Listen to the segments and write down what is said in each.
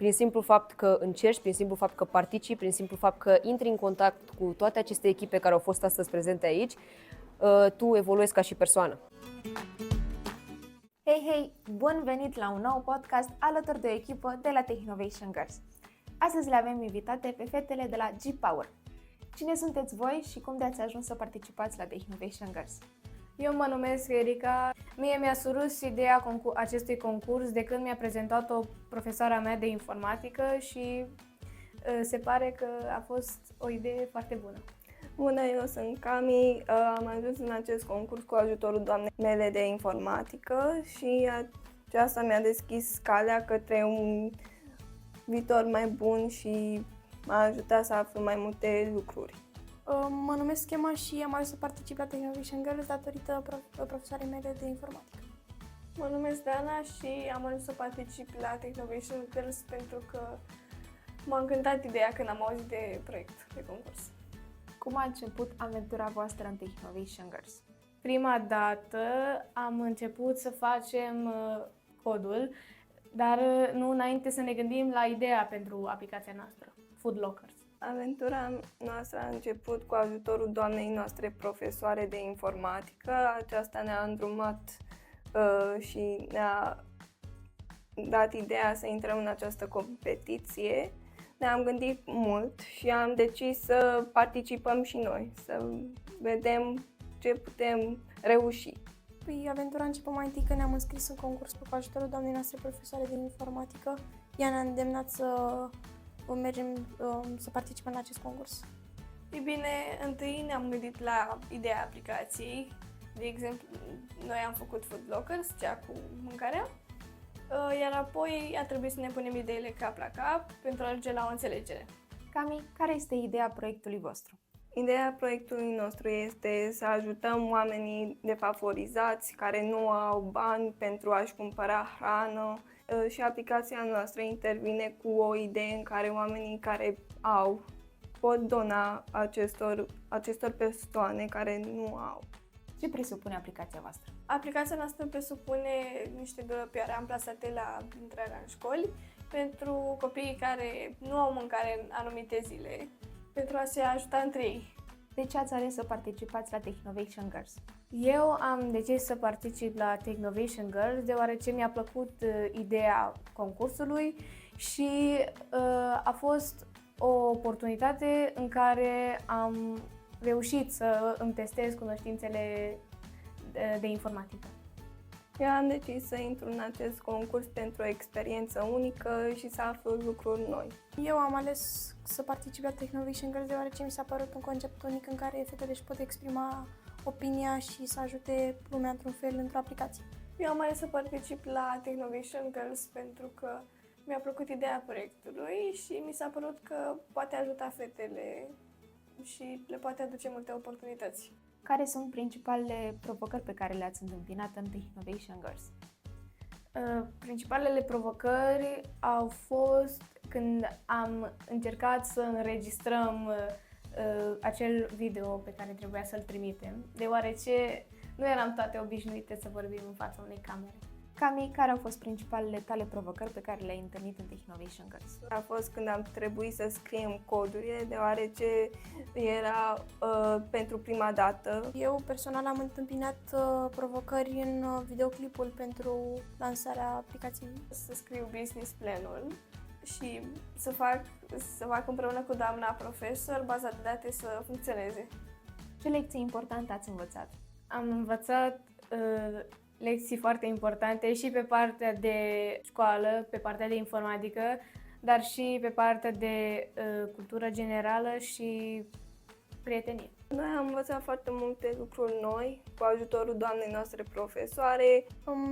prin simplu fapt că încerci, prin simplu fapt că participi, prin simplu fapt că intri în contact cu toate aceste echipe care au fost astăzi prezente aici, tu evoluezi ca și persoană. Hei, bun venit la un nou podcast alături de o echipă de la Technovation Girls. Astăzi le avem invitate pe fetele de la G-Power. Cine sunteți voi și cum de-ați ajuns să participați la Technovation Girls? Eu mă numesc Erica. Mie mi-a surus ideea acestui concurs de când mi-a prezentat-o profesoara mea de informatică și se pare că a fost o idee foarte bună. Bună, eu sunt Cami, am ajuns în acest concurs cu ajutorul doamnei mele de informatică și aceasta mi-a deschis calea către un viitor mai bun și m-a ajutat să aflu mai multe lucruri. Mă numesc Emma și am ajuns să particip la Technovation Girls datorită profesoarei mele de informatică. Mă numesc Dana și am ajuns să particip la Technovation Girls pentru că m-a încântat ideea când am auzit de proiect, de concurs. Cum a început aventura voastră în Technovation Girls? Prima dată am început să facem codul, dar nu înainte să ne gândim la ideea pentru aplicația noastră, Food Lockers. Aventura noastră a început cu ajutorul doamnei noastre profesoare de informatică. Aceasta ne-a îndrumat și ne-a dat ideea să intrăm în această competiție. Ne-am gândit mult și am decis să participăm și noi, să vedem ce putem reuși. Păi, aventura a început mai întâi când ne-am înscris în concurs cu ajutorul doamnei noastre profesoare de informatică. Ea ne-a îndemnat să mergem să participăm la acest concurs. Ei bine, întâi ne-am gândit la ideea aplicației. De exemplu, noi am făcut Food Lockers, cea cu mâncarea, iar apoi a trebuit să ne punem ideile cap la cap pentru a ajunge la o înțelegere. Cami, care este ideea proiectului vostru? Ideea proiectului nostru este să ajutăm oamenii defavorizați care nu au bani pentru a-și cumpăra hrană și aplicația noastră intervine cu o idee în care oamenii care au pot dona acestor persoane care nu au. Ce presupune aplicația voastră? Aplicația noastră presupune niște dulăpioare amplasate la intrarea în școli pentru copiii care nu au mâncare în anumite zile, pentru a se ajuta între ei. De ce ați ales să participați la Technovation Girls? Eu am decis să particip la Technovation Girls deoarece mi-a plăcut ideea concursului și a fost o oportunitate în care am reușit să îmi testez cunoștințele de informatică. Eu am decis să intru în acest concurs pentru o experiență unică și să aflu lucruri noi. Eu am ales să particip la Technovation Girls deoarece mi s-a părut un concept unic în care fetele își pot exprima opinia și să ajute lumea într-un fel într-o aplicație. Eu am ales să particip la Technovation Girls pentru că mi-a plăcut ideea proiectului și mi s-a părut că poate ajuta fetele și le poate aduce multe oportunități. Care sunt principalele provocări pe care le-ați întâmpinat în Technovation Girls? Principalele provocări au fost când am încercat să înregistrăm acel video pe care trebuia să-l trimitem, deoarece nu eram toate obișnuite să vorbim în fața unei camere. Cami, care au fost principalele tale provocări pe care le-ai întâlnit în Technovation Girls? A fost când am trebuit să scriem codurile, deoarece era pentru prima dată. Eu personal am întâmpinat provocări în videoclipul pentru lansarea aplicației. Să scriu business planul și să fac împreună cu doamna profesor baza de date să funcționeze. Ce lecții importante ați învățat? Am învățat lecții foarte importante și pe partea de școală, pe partea de informatică, dar și pe partea de cultură generală și prietenie. Noi am învățat foarte multe lucruri noi cu ajutorul doamnei noastre profesoare.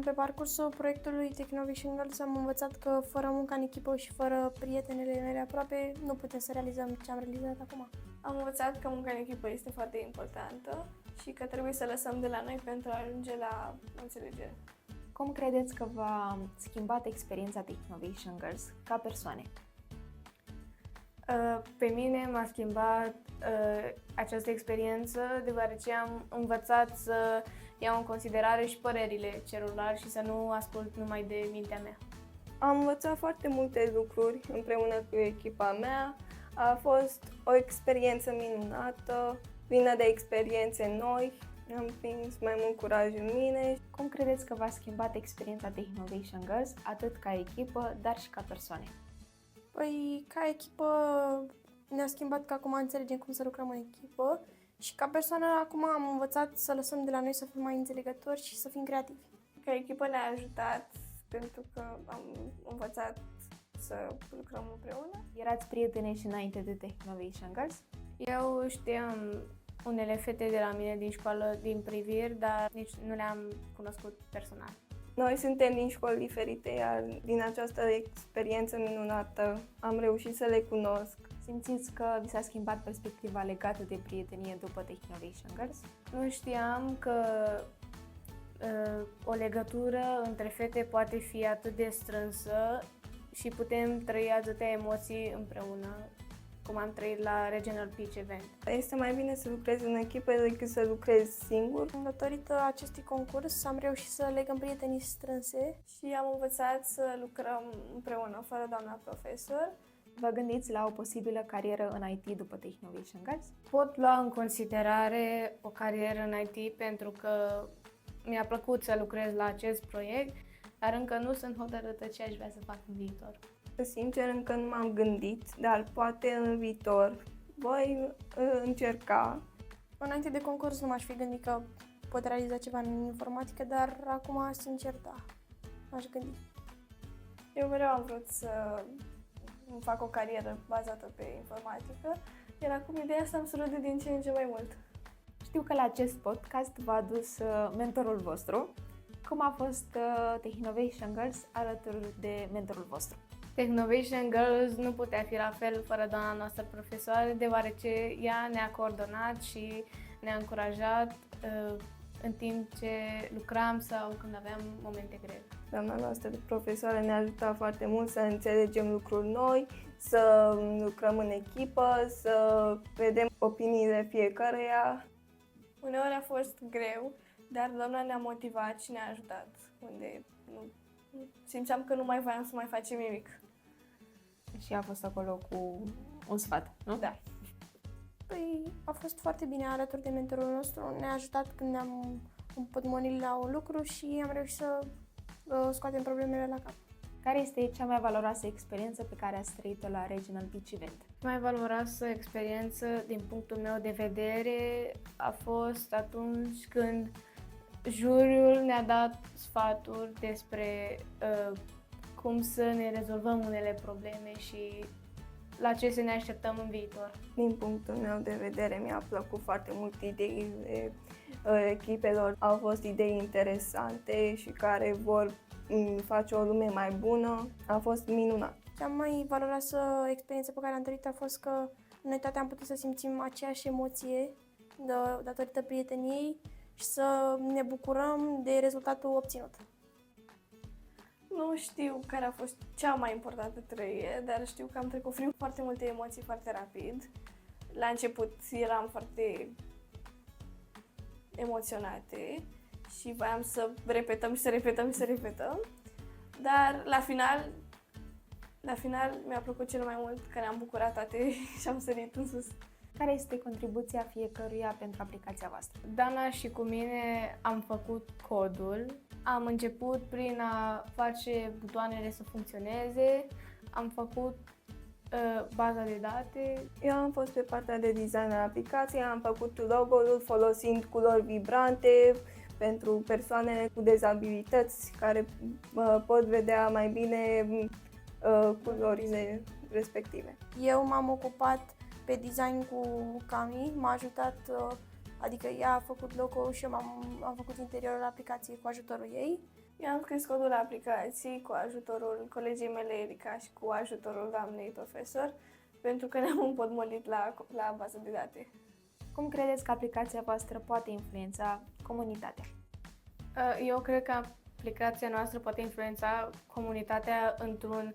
Pe parcursul proiectului Technovation Girls am învățat că fără munca în echipă și fără prietenele mele aproape nu putem să realizăm ce am realizat acum. Am învățat că munca în echipă este foarte importantă și că trebuie să lăsăm de la noi pentru a ajunge la înțelegere. Cum credeți că v-a schimbat experiența Technovation Girls ca persoane? Pe mine m-a schimbat această experiență deoarece am învățat să iau în considerare și părerile celorlalți și să nu ascult numai de mintea mea. Am învățat foarte multe lucruri împreună cu echipa mea. A fost o experiență minunată, plină de experiențe noi. Am prins mai mult curaj în mine. Cum credeți că v-a schimbat experiența Technovation Girls, atât ca echipă, dar și ca persoane? Păi, ca echipă ne-a schimbat că acum înțelegem cum să lucrăm în echipă și ca persoană acum am învățat să lăsăm de la noi să fim mai înțelegători și să fim creativi. Ca echipă ne-a ajutat pentru că am învățat să lucrăm împreună. Erați prietene și înainte de Technovation Girls? Eu știam unele fete de la mine din școală din priviri, dar nici nu le-am cunoscut personal. Noi suntem din școli diferite, iar din această experiență minunată am reușit să le cunosc. Simțiți că vi s-a schimbat perspectiva legată de prietenie după Technovation Girls? Nu știam că o legătură între fete poate fi atât de strânsă și putem trăi atâtea emoții împreună, cum am trăit la Regional Pitch Event. Este mai bine să lucrezi în echipă decât să lucrezi singur. Datorită acestui concurs am reușit să legăm prietenii strânse. Și am învățat să lucrăm împreună, fără doamna profesor. Vă gândiți la o posibilă carieră în IT după Technovation Girls? Pot lua în considerare o carieră în IT pentru că mi-a plăcut să lucrez la acest proiect, dar încă nu sunt hotărâtă ce aș vrea să fac în viitor. Sincer, încă nu m-am gândit, dar poate în viitor voi încerca. Înainte de concurs nu m-aș fi gândit că pot realiza ceva în informatică, dar acum, sincer, da, m-aș gândi. Eu mereu am vrut să îmi fac o carieră bazată pe informatică, iar acum ideea asta îmi surâde din ce în ce mai mult. Știu că la acest podcast v-a adus mentorul vostru. Cum a fost Technovation Girls alături de mentorul vostru? Technovation Girls nu putea fi la fel fără doamna noastră profesoară, deoarece ea ne-a coordonat și ne-a încurajat în timp ce lucram sau când aveam momente grele. Doamna noastră profesoară ne-a ajutat foarte mult să înțelegem lucruri noi, să lucrăm în echipă, să vedem opiniile fiecăruia. Uneori a fost greu, dar doamna ne-a motivat și ne-a ajutat, unde simțeam că nu mai voiam să mai facem nimic. Și a fost acolo cu un sfat, nu? Da. Păi, a fost foarte bine alături de mentorul nostru, ne-a ajutat când ne-am împotmolit la un lucru și am reușit să scoatem problemele la cap. Care este cea mai valoroasă experiență pe care ați trăit-o la Regional Pitch Event? Mai valoroasă experiență, din punctul meu de vedere, a fost atunci când juriul ne-a dat sfaturi despre cum să ne rezolvăm unele probleme și la ce să ne așteptăm în viitor. Din punctul meu de vedere, mi-a plăcut foarte mult ideile echipelor. Au fost idei interesante și care vor face o lume mai bună. A fost minunat. Cea mai valoroasă experiență pe care am trăit a fost că noi toate am putut să simțim aceeași emoție datorită prieteniei și să ne bucurăm de rezultatul obținut. Nu știu care a fost cea mai importantă trăire, dar știu că am trecut prin foarte multe emoții foarte rapid. La început eram foarte emoționate și voiam să repetăm și să repetăm și să repetăm, dar la final mi-a plăcut cel mai mult că ne-am bucurat toate și am sărit în sus. Care este contribuția fiecăruia pentru aplicația voastră? Dana și cu mine am făcut codul. Am început prin a face butoanele să funcționeze, am făcut baza de date. Eu am fost pe partea de design al aplicației, am făcut logo-ul folosind culori vibrante pentru persoanele cu dezabilități care pot vedea mai bine culorile respective. Eu m-am ocupat pe design cu Cami, m-a ajutat, adică ea a făcut logo și eu am făcut interiorul aplicației cu ajutorul ei. Eu am scris codul aplicației cu ajutorul colegii mele Erica și cu ajutorul doamnei profesor, pentru că ne-am împotmolit la bază de date. Cum credeți că aplicația voastră poate influența comunitatea? Eu cred că aplicația noastră poate influența comunitatea într-un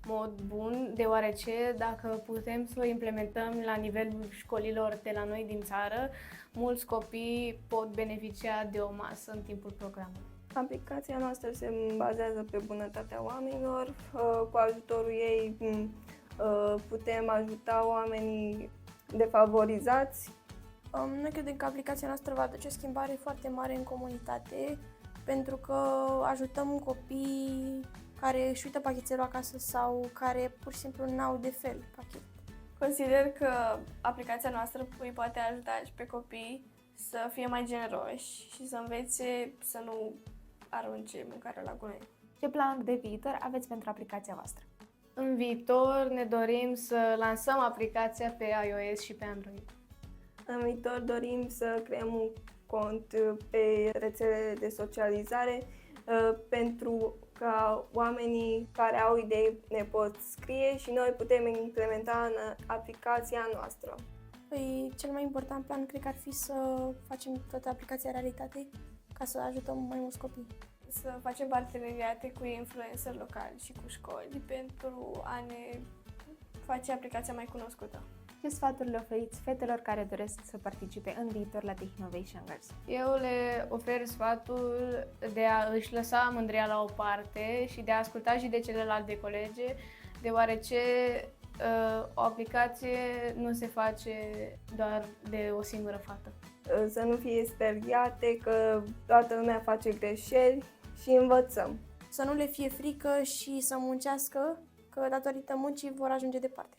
mod bun, deoarece dacă putem să o implementăm la nivelul școlilor de la noi din țară, mulți copii pot beneficia de o masă în timpul programului. Aplicația noastră se bazează pe bunătatea oamenilor. Cu ajutorul ei putem ajuta oamenii defavorizați. Noi credem că aplicația noastră va aduce o schimbare foarte mare în comunitate, pentru că ajutăm copii care își uită pachetelul acasă sau care pur și simplu n-au de fel pachet. Consider că aplicația noastră îi poate ajuta și pe copii să fie mai generoși și să învețe să nu arunce mâncarea la gunoi. Ce planuri de viitor aveți pentru aplicația voastră? În viitor ne dorim să lansăm aplicația pe iOS și pe Android. În viitor dorim să creăm un cont pe rețelele de socializare pentru ca oamenii care au idei ne pot scrie și noi putem implementa în aplicația noastră. Păi, cel mai important plan cred că ar fi să facem toată aplicația realitate ca să ajutăm mai mulți copii. Să facem parteneriate cu influenceri locali și cu școli pentru a ne face aplicația mai cunoscută. Ce sfaturi le oferiți fetelor care doresc să participe în viitor la Technovation Girls? Eu le ofer sfatul de a își lăsa mândria la o parte și de a asculta și de celelalte colege, deoarece o aplicație nu se face doar de o singură fată. Să nu fie speriate că toată lumea face greșeli și învățăm. Să nu le fie frică și să muncească, că datorită muncii vor ajunge departe.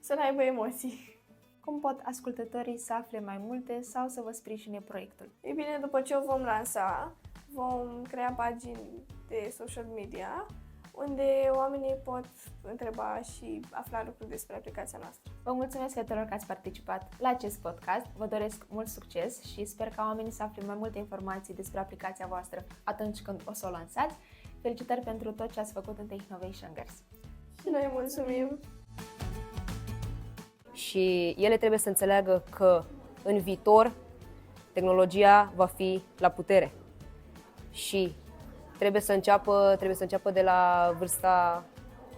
Să n-aibă emoții. Cum pot ascultătorii să afle mai multe sau să vă sprijine proiectul? Ei bine, după ce o vom lansa, vom crea pagini de social media unde oamenii pot întreba și afla lucruri despre aplicația noastră. Vă mulțumesc fetelor că ați participat la acest podcast. Vă doresc mult succes și sper ca oamenii să afle mai multe informații despre aplicația voastră atunci când o să o lansați. Felicitări pentru tot ce ați făcut în Technovation Girls. Și noi mulțumim! Și ele trebuie să înțeleagă că în viitor tehnologia va fi la putere și trebuie să înceapă de la vârsta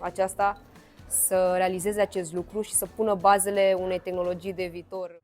aceasta să realizeze acest lucru și să pună bazele unei tehnologii de viitor.